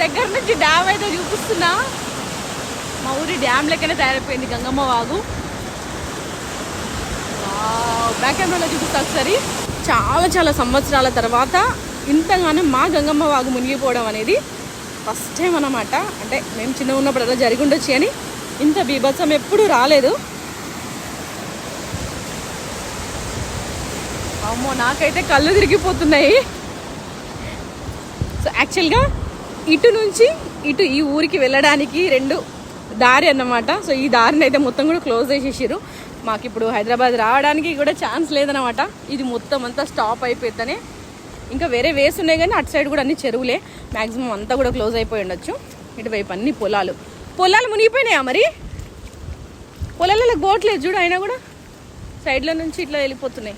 దగ్గర నుంచి డ్యామ్ అయితే చూపిస్తున్నా. మా ఊరి డ్యామ్ లెక్కనే తయారైపోయింది గంగమ్మ వాగు. బ్యాక్ కెమెరాలో చూపిస్తా ఒకసారి. చాలా చాలా సంవత్సరాల తర్వాత ఇంతగానో మా గంగమ్మ వాగు మునిగిపోవడం అనేది ఫస్ట్ టైం అన్నమాట. అంటే మేము చిన్న ఉన్నప్పుడు అలా జరిగి ఉండొచ్చు కానీ ఇంత బీభత్సం ఎప్పుడూ రాలేదు. అమ్మో నాకైతే కళ్ళు తిరిగిపోతున్నాయి. సో యాక్చువల్గా ఇటు నుంచి ఇటు ఈ ఊరికి వెళ్ళడానికి 2 దారి అన్నమాట. సో ఈ దారిని అయితే మొత్తం కూడా క్లోజ్ చేసేసారు. మాకు ఇప్పుడు హైదరాబాద్ రావడానికి కూడా ఛాన్స్ లేదనమాట. ఇది మొత్తం అంతా స్టాప్ అయిపోతేనే ఇంకా వేరే వేస్ ఉన్నాయి కానీ అటు సైడ్ కూడా అన్ని చెరువులే. మ్యాక్సిమం అంతా కూడా క్లోజ్ అయిపోయి ఉండొచ్చు. ఇటువైపు అన్ని పొలాలు మునిగిపోయినాయా మరి? పొలాలకు పోవట్లేదు చూడు, అయినా కూడా సైడ్ల నుంచి ఇట్లా వెళ్ళిపోతున్నాయి.